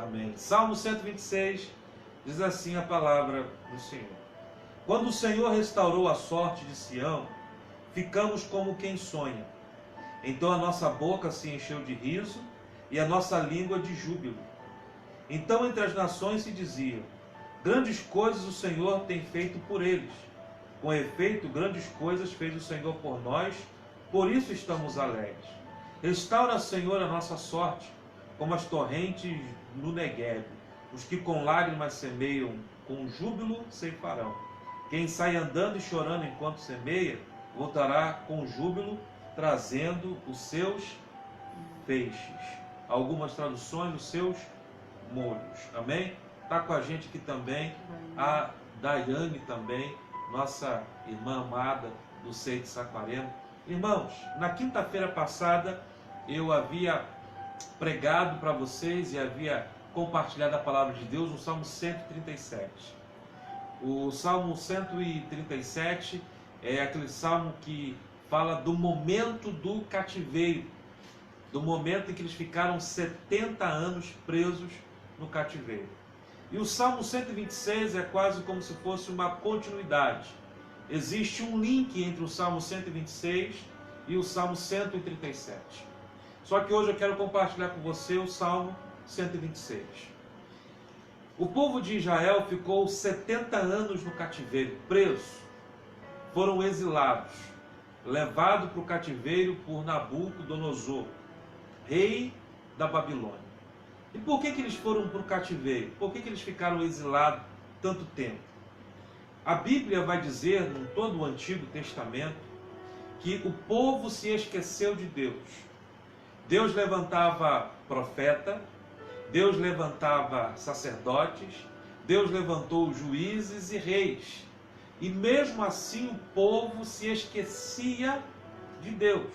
Amém. Salmo 126 diz assim a palavra do Senhor: quando o Senhor restaurou a sorte de Sião, ficamos como quem sonha. Então a nossa boca se encheu de riso e a nossa língua de júbilo. Então entre as nações se dizia: grandes coisas o Senhor tem feito por eles. Com efeito, grandes coisas fez o Senhor por nós, por isso estamos alegres. Restaura, Senhor, a nossa sorte, como as torrentes no Negueb. Os que com lágrimas semeiam, com júbilo ceifarão. Quem sai andando e chorando enquanto semeia, voltará com júbilo, trazendo os seus feixes. Algumas traduções, os seus molhos. Amém? Está com a gente aqui também a Daiane também, nossa irmã amada do Seio de Saquarema. Irmãos, na quinta-feira passada eu havia pregado para vocês e havia compartilhado a palavra de Deus no Salmo 137. O Salmo 137 é aquele salmo que fala do momento do cativeiro, do momento em que eles ficaram 70 anos presos no cativeiro. E o Salmo 126 é quase como se fosse uma continuidade. Existe um link entre o Salmo 126 e o Salmo 137. Só que hoje eu quero compartilhar com você o Salmo 126. O povo de Israel ficou 70 anos no cativeiro, preso. Foram exilados, levados para o cativeiro por Nabucodonosor, rei da Babilônia. E por que eles foram para o cativeiro? Por que eles ficaram exilados tanto tempo? A Bíblia vai dizer, em todo o Antigo Testamento, que o povo se esqueceu de Deus. Deus levantava profeta, Deus levantava sacerdotes, Deus levantou juízes e reis. E mesmo assim o povo se esquecia de Deus,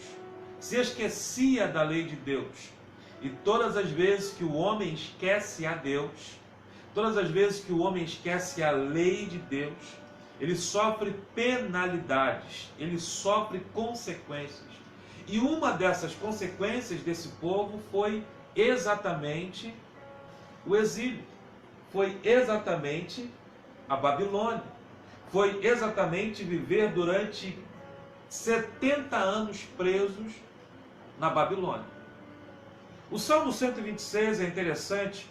se esquecia da lei de Deus. E todas as vezes que o homem esquece a Deus, todas as vezes que o homem esquece a lei de Deus, ele sofre penalidades, ele sofre consequências. E uma dessas consequências desse povo foi exatamente o exílio, foi exatamente a Babilônia, foi exatamente viver durante 70 anos presos na Babilônia. O Salmo 126 é interessante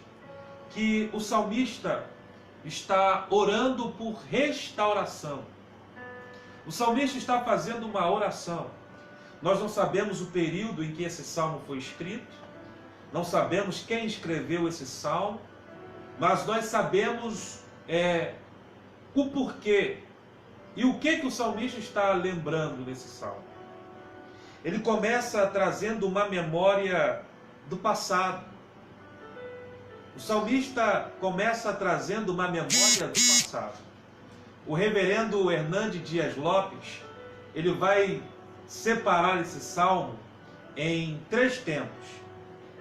que o salmista está orando por restauração. O salmista está fazendo uma oração. Nós não sabemos o período em que esse salmo foi escrito, não sabemos quem escreveu esse salmo, mas nós sabemos o porquê e o que o salmista está lembrando nesse salmo. Ele começa trazendo uma memória do passado. O salmista começa trazendo uma memória do passado. O reverendo Hernandes Dias Lopes, ele vai separar esse salmo em 3 tempos.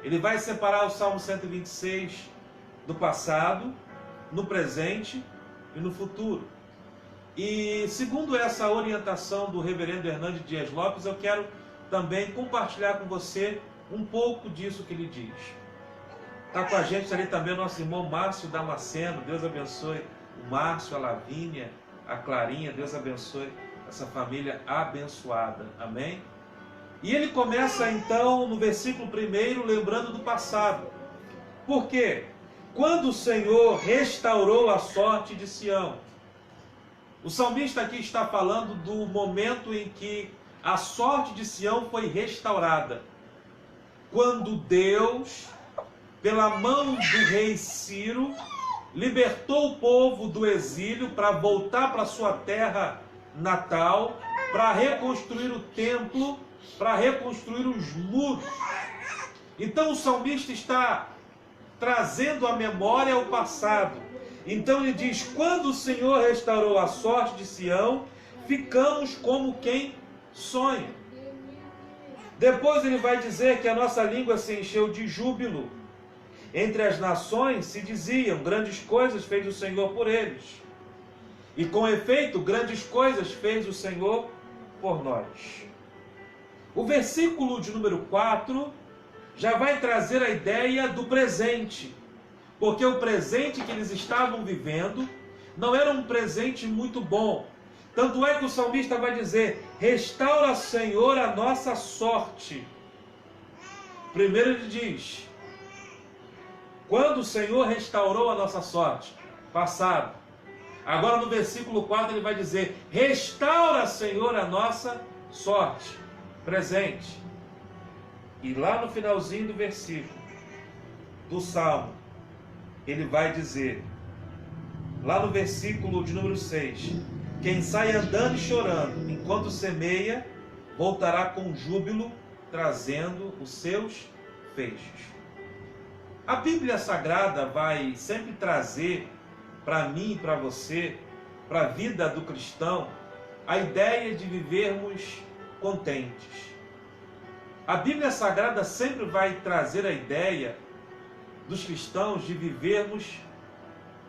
Ele vai separar o Salmo 126 do passado, no presente e no futuro. E segundo essa orientação do reverendo Hernandes Dias Lopes, eu quero também compartilhar com você um pouco disso que ele diz. Está com a gente ali também o nosso irmão Márcio Damasceno. Deus abençoe o Márcio, a Lavínia, a Clarinha. Deus abençoe essa família abençoada. Amém? E ele começa então no versículo 1 lembrando do passado. Por quê? Quando o Senhor restaurou a sorte de Sião. O salmista aqui está falando do momento em que a sorte de Sião foi restaurada. Quando Deus, pela mão do rei Ciro, libertou o povo do exílio para voltar para sua terra natal, para reconstruir o templo, para reconstruir os muros. Então o salmista está trazendo à memória o passado. Então ele diz: quando o Senhor restaurou a sorte de Sião, ficamos como quem sonha. Depois ele vai dizer que a nossa língua se encheu de júbilo. Entre as nações se diziam: grandes coisas fez o Senhor por eles. E com efeito, grandes coisas fez o Senhor por nós. O versículo de número 4 já vai trazer a ideia do presente. porque o presente que eles estavam vivendo não era um presente muito bom. Tanto é que o salmista vai dizer: restaura, Senhor, a nossa sorte. Primeiro ele diz: quando o Senhor restaurou a nossa sorte? Passado. Agora no versículo 4 ele vai dizer: restaura, Senhor, a nossa sorte. Presente. E lá no finalzinho do versículo do Salmo, ele vai dizer, lá no versículo de número 6, quem sai andando e chorando, enquanto semeia, voltará com júbilo, trazendo os seus feixes. A Bíblia Sagrada vai sempre trazer para mim e para você, para a vida do cristão, a ideia de vivermos contentes. A Bíblia Sagrada sempre vai trazer a ideia dos cristãos de vivermos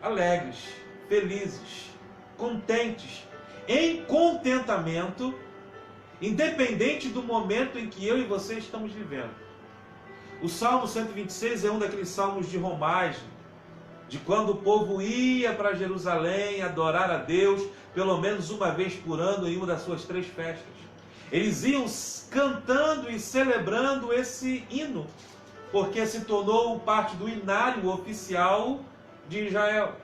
alegres, felizes, contentes, em contentamento, independente do momento em que eu e você estamos vivendo. O Salmo 126 é um daqueles salmos de romagem, de quando o povo ia para Jerusalém adorar a Deus, pelo menos uma vez por ano em uma das suas 3 festas. Eles iam cantando e celebrando esse hino, porque se tornou parte do inário oficial de Israel.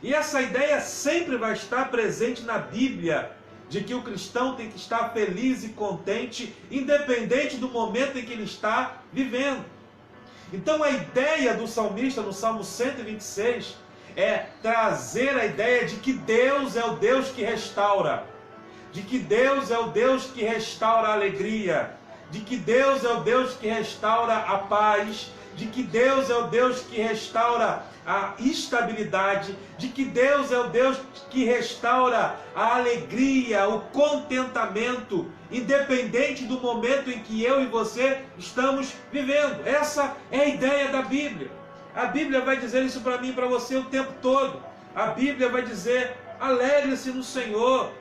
E essa ideia sempre vai estar presente na Bíblia, de que o cristão tem que estar feliz e contente, independente do momento em que ele está vivendo. Então a ideia do salmista no Salmo 126 é trazer a ideia de que Deus é o Deus que restaura, de que Deus é o Deus que restaura a alegria, de que Deus é o Deus que restaura a paz, de que Deus é o Deus que restaura a estabilidade, de que Deus é o Deus que restaura a alegria, o contentamento, independente do momento em que eu e você estamos vivendo. Essa é a ideia da Bíblia. A Bíblia vai dizer isso para mim e para você o tempo todo. A Bíblia vai dizer: alegre-se no Senhor.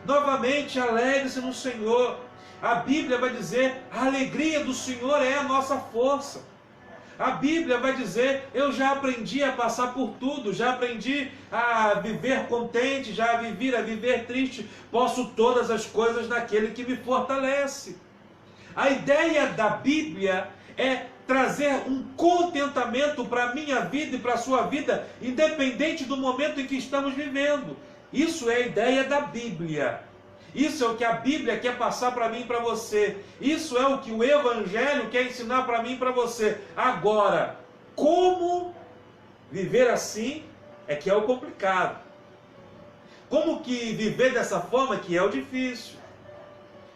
Novamente, alegre-se no Senhor. A Bíblia vai dizer: a alegria do Senhor é a nossa força. A Bíblia vai dizer: eu já aprendi a passar por tudo, já aprendi a viver contente, já a viver triste. Posso todas as coisas naquele que me fortalece. A ideia da Bíblia é trazer um contentamento para a minha vida e para a sua vida, independente do momento em que estamos vivendo. Isso é a ideia da Bíblia. Isso é o que a Bíblia quer passar para mim e para você. Isso é o que o Evangelho quer ensinar para mim e para você. Agora, como viver assim é que é o complicado. Como que viver dessa forma que é o difícil.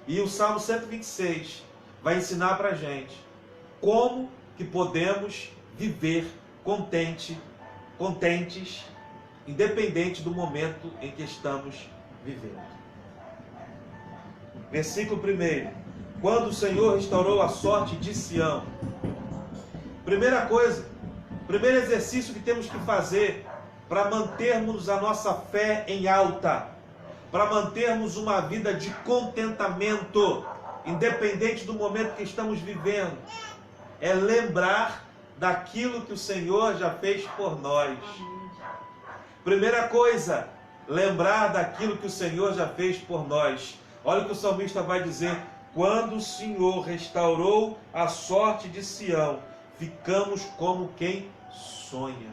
E o Salmo 126 vai ensinar para a gente como que podemos viver contentes, independente do momento em que estamos vivendo. Versículo 1. Quando o Senhor restaurou a sorte de Sião. Primeira coisa, primeiro exercício que temos que fazer para mantermos a nossa fé em alta, para mantermos uma vida de contentamento, independente do momento que estamos vivendo, é lembrar daquilo que o Senhor já fez por nós. Primeira coisa, lembrar daquilo que o Senhor já fez por nós. Olha o que o salmista vai dizer: quando o Senhor restaurou a sorte de Sião, ficamos como quem sonha.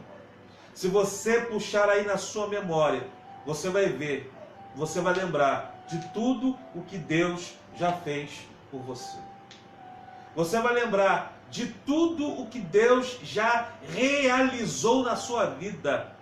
Se você puxar aí na sua memória, você vai ver, você vai lembrar de tudo o que Deus já fez por você. Você vai lembrar de tudo o que Deus já realizou na sua vida,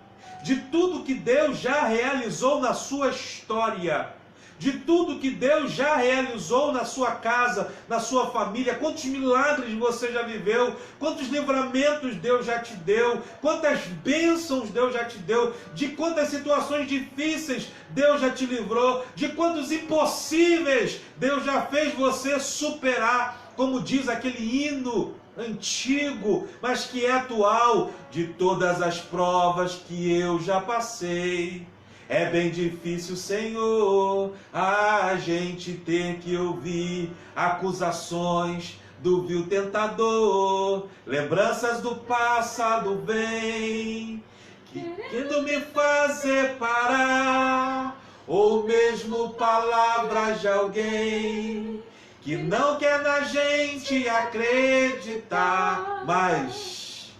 de tudo que Deus já realizou na sua história, de tudo que Deus já realizou na sua casa, na sua família. Quantos milagres você já viveu, quantos livramentos Deus já te deu, quantas bênçãos Deus já te deu, de quantas situações difíceis Deus já te livrou, de quantos impossíveis Deus já fez você superar, como diz aquele hino antigo, mas que é atual: de todas as provas que eu já passei. É bem difícil, Senhor, a gente ter que ouvir acusações do vil tentador. Lembranças do passado vêm, querendo me fazer parar, ou mesmo palavras de alguém que não quer na gente acreditar. Mas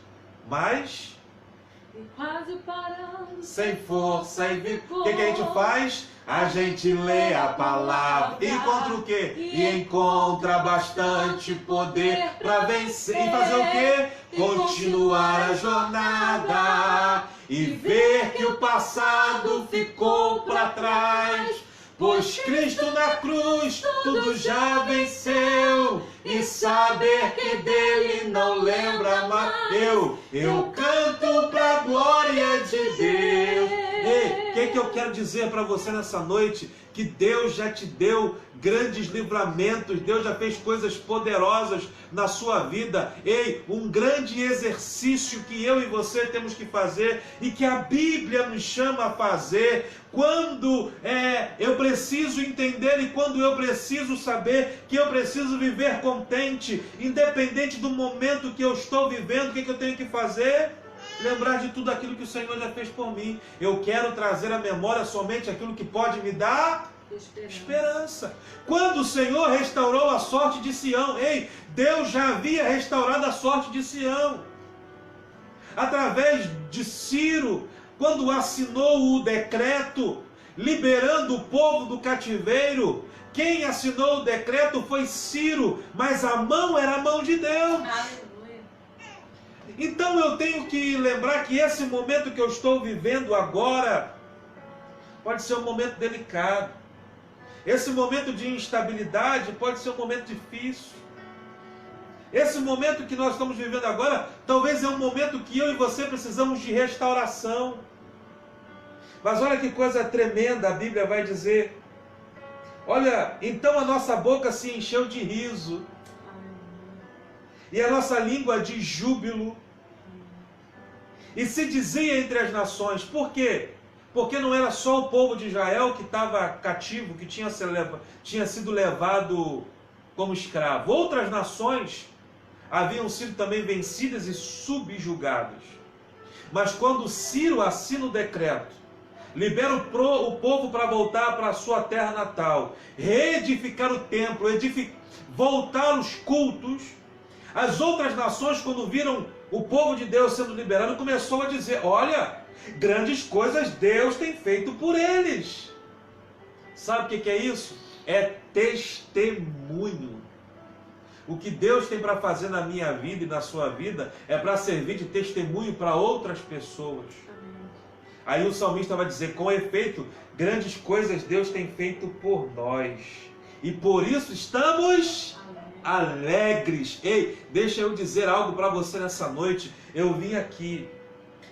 e quase parando, sem força e vigor. O que a gente faz? A gente lê a palavra e encontra o quê? E encontra bastante poder para vencer. E fazer o quê? Continuar a jornada e ver que o passado ficou para trás. Pois Cristo na cruz tudo já venceu, e saber que dele não lembra mais. Eu canto pra glória de Deus. Ei, o que eu quero dizer para você nessa noite? Que Deus já te deu grandes livramentos, Deus já fez coisas poderosas na sua vida. Ei, um grande exercício que eu e você temos que fazer e que a Bíblia nos chama a fazer quando eu preciso entender e quando eu preciso saber que eu preciso viver contente, independente do momento que eu estou vivendo. O que eu tenho que fazer? Lembrar de tudo aquilo que o Senhor já fez por mim. Eu quero trazer à memória somente aquilo que pode me dar esperança. Quando o Senhor restaurou a sorte de Sião, ei, Deus já havia restaurado a sorte de Sião. Através de Ciro, quando assinou o decreto liberando o povo do cativeiro, quem assinou o decreto foi Ciro, mas a mão era a mão de Deus. Então eu tenho que lembrar que esse momento que eu estou vivendo agora pode ser um momento delicado. Esse momento de instabilidade pode ser um momento difícil. Esse momento que nós estamos vivendo agora, talvez é um momento que eu e você precisamos de restauração. Mas olha que coisa tremenda, a Bíblia vai dizer. Olha, então a nossa boca se encheu de riso, e a nossa língua de júbilo. E se dizia entre as nações. Por quê? Porque não era só o povo de Israel que estava cativo, que tinha sido levado como escravo. Outras nações haviam sido também vencidas e subjugadas. Mas quando Ciro assina o decreto, libera o povo para voltar para a sua terra natal, reedificar o templo, voltar os cultos, as outras nações, quando viram o povo de Deus sendo liberado, começou a dizer: olha, grandes coisas Deus tem feito por eles. Sabe o que é isso? É testemunho. O que Deus tem para fazer na minha vida e na sua vida é para servir de testemunho para outras pessoas. Aí o salmista vai dizer: com efeito, grandes coisas Deus tem feito por nós, e por isso estamos alegres. Ei, deixa eu dizer algo para você nessa noite. Eu vim aqui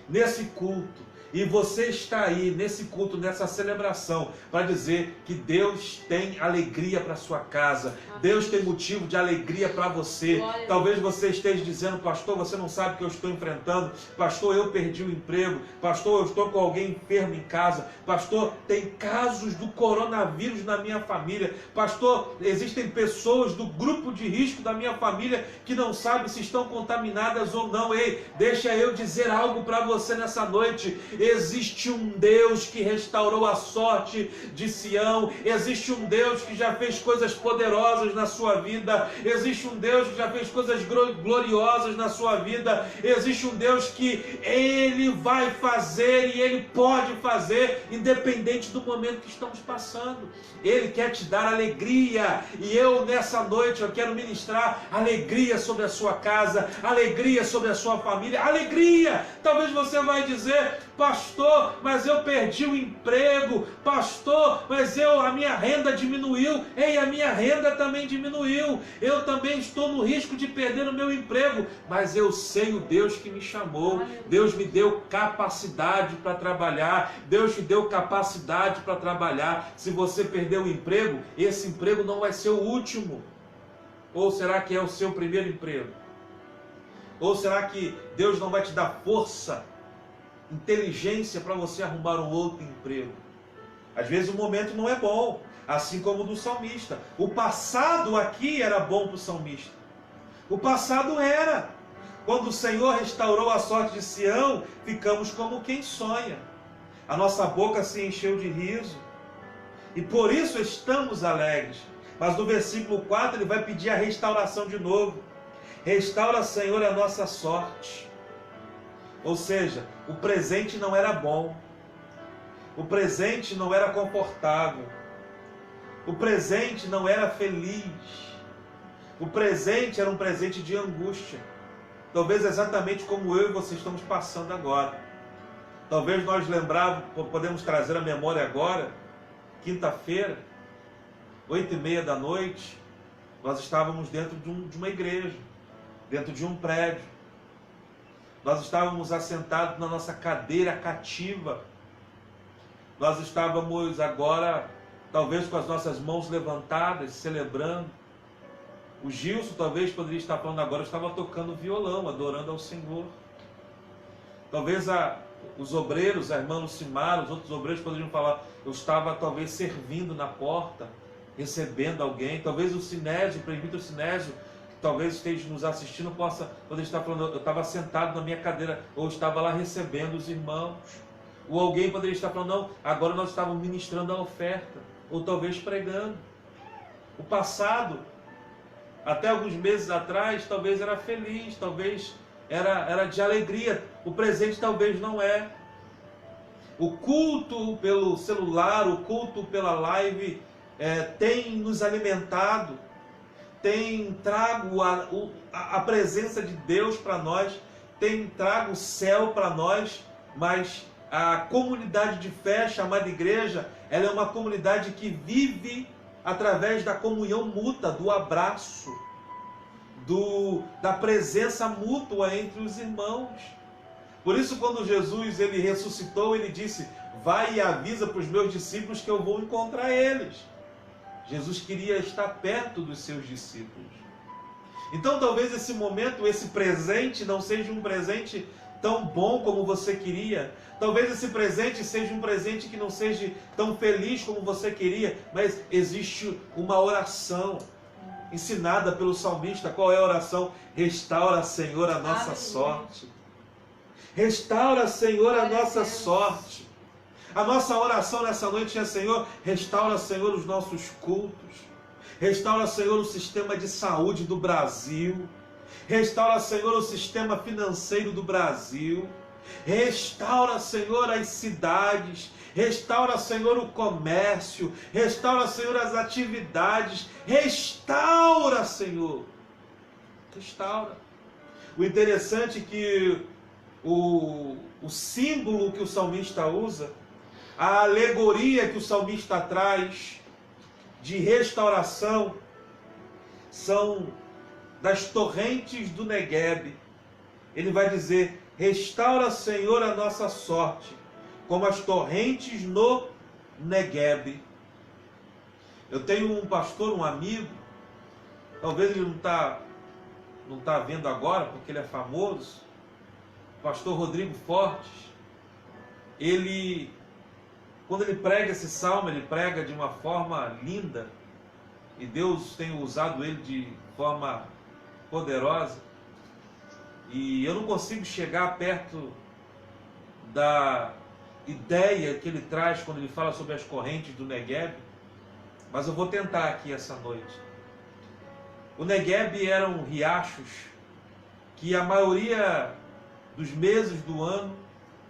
nesse culto, e você está aí nesse culto, nessa celebração, para dizer que Deus tem alegria para sua casa. Deus tem motivo de alegria para você. Talvez você esteja dizendo: pastor, você não sabe o que eu estou enfrentando. Pastor, eu perdi o emprego. Pastor, eu estou com alguém enfermo em casa. Pastor, tem casos do coronavírus na minha família. Pastor, existem pessoas do grupo de risco da minha família que não sabem se estão contaminadas ou não. Ei, deixa eu dizer algo para você nessa noite. Existe um Deus que restaurou a sorte de Sião. Existe um Deus que já fez coisas poderosas na sua vida. Existe um Deus que já fez coisas gloriosas na sua vida. Existe um Deus que Ele vai fazer e Ele pode fazer, independente do momento que estamos passando. Ele quer te dar alegria. E eu nessa noite eu quero ministrar alegria sobre a sua casa, alegria sobre a sua família, alegria. Talvez você vai dizer: pastor, mas eu perdi o emprego. Pastor, mas a minha renda diminuiu. Ei, a minha renda também diminuiu. Eu também estou no risco de perder o meu emprego. Mas eu sei o Deus que me chamou. Deus me deu capacidade para trabalhar. Deus te deu capacidade para trabalhar. Se você perder o emprego, esse emprego não vai ser o último. Ou será que é o seu primeiro emprego? Ou será que Deus não vai te dar força, inteligência para você arrumar um outro emprego? Às vezes o momento não é bom, assim como o do salmista. O passado aqui era bom para o salmista. O passado era. Quando o Senhor restaurou a sorte de Sião, ficamos como quem sonha. A nossa boca se encheu de riso. E por isso estamos alegres. Mas no versículo 4 ele vai pedir a restauração de novo. Restaura, Senhor, a nossa sorte. Ou seja, o presente não era bom. O presente não era confortável. O presente não era feliz. O presente era um presente de angústia. Talvez exatamente como eu e você estamos passando agora. Talvez nós podemos trazer a memória agora, quinta-feira, 8h30 da noite, nós estávamos dentro de uma igreja, dentro de um prédio. Nós estávamos assentados na nossa cadeira cativa. Nós estávamos agora, talvez com as nossas mãos levantadas, celebrando. O Gilson talvez poderia estar falando agora, eu estava tocando violão, adorando ao Senhor. Talvez os obreiros, a irmã Lucimar, os outros obreiros poderiam falar, eu estava talvez servindo na porta, recebendo alguém. Talvez o Sinésio, o presbítero Sinésio, que talvez esteja nos assistindo, poderia estar falando, eu estava sentado na minha cadeira, ou estava lá recebendo os irmãos. Ou alguém poderia estar falando, não, agora nós estávamos ministrando a oferta, ou talvez pregando. O passado, até alguns meses atrás, talvez era feliz, talvez era de alegria. O presente talvez não é. O culto pelo celular, o culto pela live tem nos alimentado, tem trago a presença de Deus para nós, tem trago o céu para nós, mas a comunidade de fé chamada igreja, ela é uma comunidade que vive através da comunhão mútua, do abraço, da presença mútua entre os irmãos. Por isso, quando Jesus ele ressuscitou, ele disse, vai e avisa para os meus discípulos que eu vou encontrar eles. Jesus queria estar perto dos seus discípulos. Então talvez esse momento, esse presente não seja um presente tão bom como você queria. Talvez esse presente seja um presente que não seja tão feliz como você queria, mas existe uma oração ensinada pelo salmista. Qual é a oração? Restaura, Senhor, a nossa sorte. Restaura, Senhor, a nossa sorte. A nossa oração nessa noite é, Senhor, restaura, Senhor, os nossos cultos. Restaura, Senhor, o sistema de saúde do Brasil. Restaura, Senhor, o sistema financeiro do Brasil. Restaura, Senhor, as cidades. Restaura, Senhor, o comércio. Restaura, Senhor, as atividades. Restaura, Senhor. Restaura. O interessante é que o símbolo que o salmista usa, a alegoria que o salmista traz de restauração, são das torrentes do Negueb. Ele vai dizer, restaura, Senhor, a nossa sorte, como as torrentes no Negueb. Eu tenho um pastor, um amigo, talvez ele não tá vendo agora, porque ele é famoso, o pastor Rodrigo Fortes. Quando ele prega esse salmo, ele prega de uma forma linda, e Deus tem usado ele de forma poderosa, e eu não consigo chegar perto da ideia que ele traz quando ele fala sobre as correntes do Negueb, mas eu vou tentar aqui essa noite. O Negueb eram riachos que a maioria dos meses do ano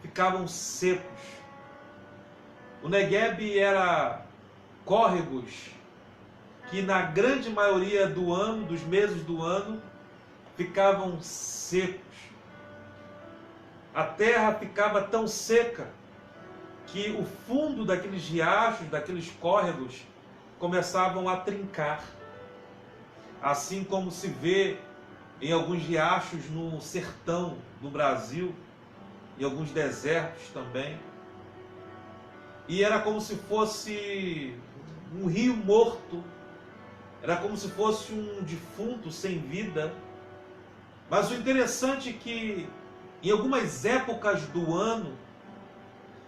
ficavam secos. O Negueb era córregos que na grande maioria do ano, dos meses do ano, ficavam secos. A terra ficava tão seca que o fundo daqueles riachos, daqueles córregos, começavam a trincar. Assim como se vê em alguns riachos no sertão do Brasil, em alguns desertos também. E era como se fosse um rio morto, era como se fosse um defunto sem vida. Mas o interessante é que em algumas épocas do ano,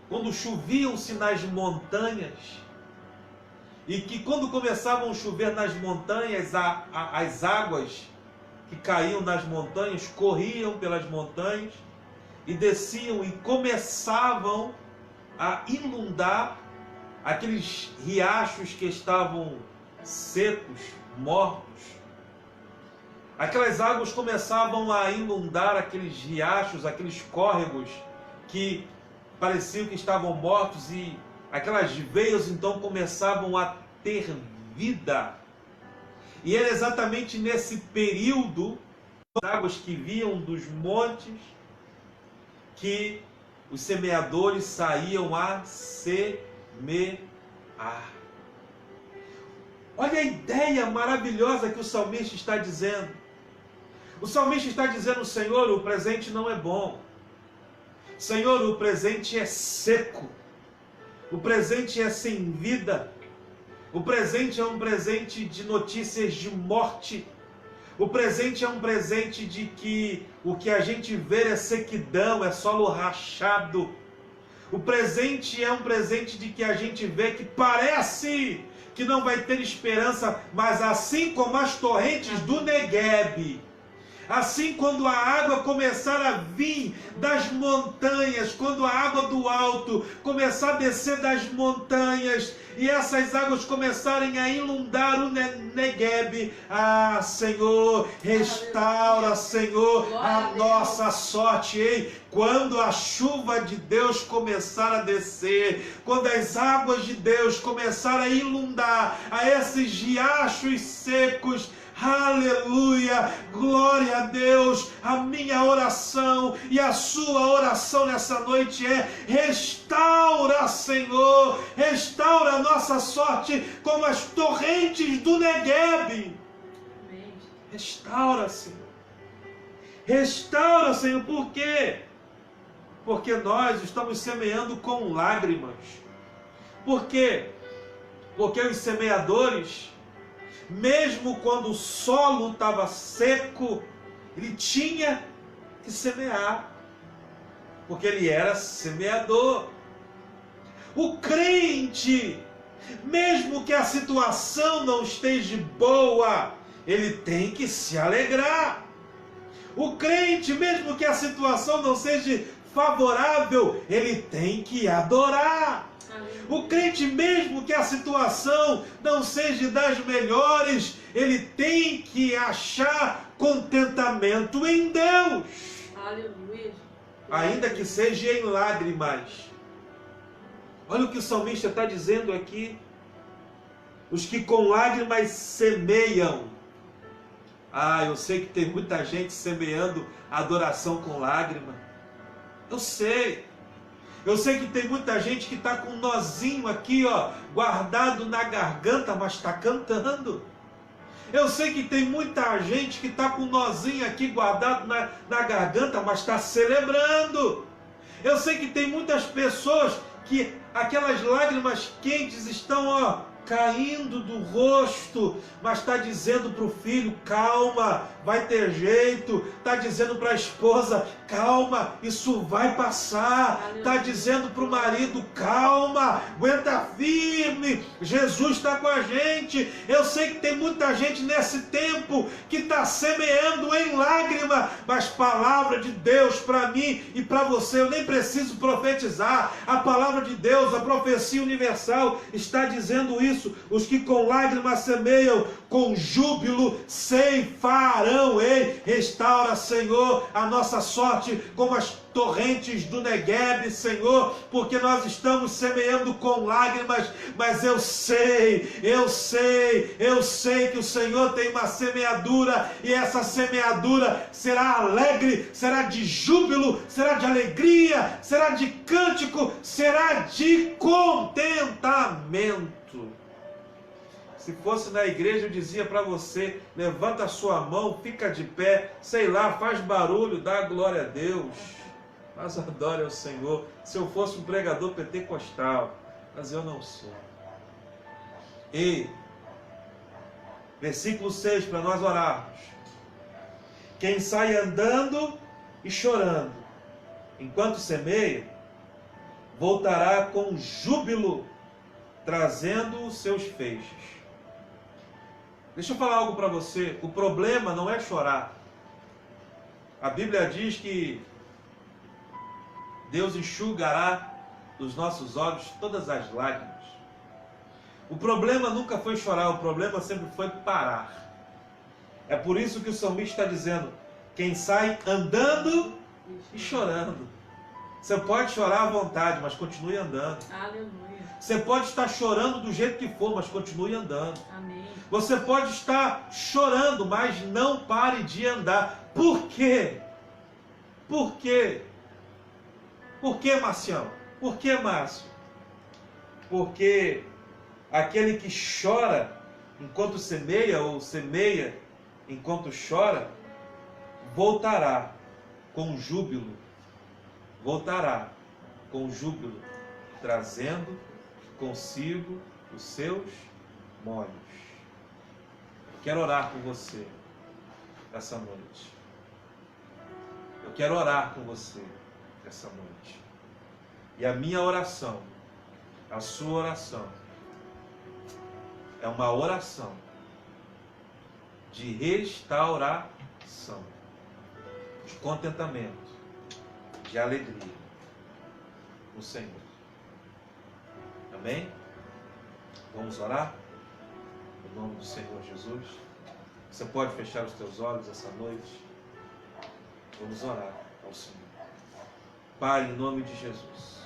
quando choviam-se nas montanhas, e que quando começavam a chover nas montanhas, as águas que caíam nas montanhas, corriam pelas montanhas e desciam e começavam a inundar aqueles riachos que estavam secos, mortos. Aquelas águas começavam a inundar aqueles riachos, aqueles córregos que pareciam que estavam mortos, e aquelas veias então começavam a ter vida. E era exatamente nesse período, as águas que vinham dos montes, que os semeadores saíam a semear. Olha a ideia maravilhosa que o salmista está dizendo. O salmista está dizendo: Senhor, o presente não é bom. Senhor, o presente é seco. O presente é sem vida. O presente é um presente de notícias de morte. O presente é um presente de que o que a gente vê é sequidão, é solo rachado. O presente é um presente de que a gente vê que parece que não vai ter esperança, mas assim como as torrentes do Negueb, assim, quando a água começar a vir das montanhas, quando a água do alto começar a descer das montanhas, e essas águas começarem a inundar o Negueb, ah, Senhor, restaura, Senhor, a nossa sorte, hein? Quando a chuva de Deus começar a descer, quando as águas de Deus começarem a inundar a esses riachos secos, aleluia, glória a Deus. A minha oração e a sua oração nessa noite é: restaura, Senhor, restaura a nossa sorte como as torrentes do Negueb. Restaura, Senhor. Restaura, Senhor. Por quê? Porque nós estamos semeando com lágrimas. Por quê? Porque os semeadores, mesmo quando o solo estava seco, ele tinha que semear, porque ele era semeador. O crente, mesmo que a situação não esteja boa, ele tem que se alegrar. O crente, mesmo que a situação não seja favorável, ele tem que adorar. O crente, mesmo que a situação não seja das melhores, ele tem que achar contentamento em Deus. Aleluia. Ainda que seja em lágrimas. Olha o que o salmista está dizendo aqui. Os que com lágrimas semeiam. Ah, eu sei que tem muita gente semeando adoração com lágrima. Eu sei. Eu sei que tem muita gente que está com um nozinho aqui, ó, guardado na garganta, mas está cantando. Eu sei que tem muita gente que está com um nozinho aqui guardado na garganta, mas está celebrando. Eu sei que tem muitas pessoas que aquelas lágrimas quentes estão, ó, caindo do rosto, mas está dizendo para o filho: calma, vai ter jeito. Está dizendo para a esposa: calma, isso vai passar. Está dizendo para o marido: calma, aguenta firme, Jesus está com a gente. Eu sei que tem muita gente nesse tempo que está semeando em lágrima, mas palavra de Deus para mim e para você, eu nem preciso profetizar. A palavra de Deus, a profecia universal está dizendo isso. Os que com lágrimas semeiam, com júbilo ceifarão. Ei, restaura, Senhor, a nossa sorte como as torrentes do Negueb, Senhor, porque nós estamos semeando com lágrimas, mas eu sei que o Senhor tem uma semeadura, e essa semeadura será alegre, será de júbilo, será de alegria, será de cântico, será de contentamento. Se fosse na igreja, eu dizia para você: levanta a sua mão, fica de pé, sei lá, faz barulho, dá glória a Deus, mas adore ao Senhor. Se eu fosse um pregador pentecostal, mas eu não sou. E versículo 6, para nós orarmos: quem sai andando e chorando enquanto semeia, voltará com júbilo, trazendo os seus feixes. Deixa eu falar algo para você. O problema não é chorar. A Bíblia diz que Deus enxugará dos nossos olhos todas as lágrimas. O problema nunca foi chorar, o problema sempre foi parar. É por isso que o salmista está dizendo: quem sai andando e chorando. Você pode chorar à vontade, mas continue andando. Aleluia. Você pode estar chorando do jeito que for, mas continue andando. Amém. Você pode estar chorando, mas não pare de andar. Por quê? Por quê? Por que, Marcião? Por que, Márcio? Porque aquele que chora enquanto semeia, ou semeia enquanto chora, voltará com júbilo. Voltará com júbilo, trazendo consigo os seus molhos. Eu quero orar por você essa noite. Eu quero orar com você essa noite. E a minha oração, a sua oração, é uma oração de restauração, de contentamento, de alegria no Senhor. Amém? Vamos orar? Em nome do Senhor Jesus. Você pode fechar os teus olhos essa noite? Vamos orar ao Senhor. Pai, em nome de Jesus,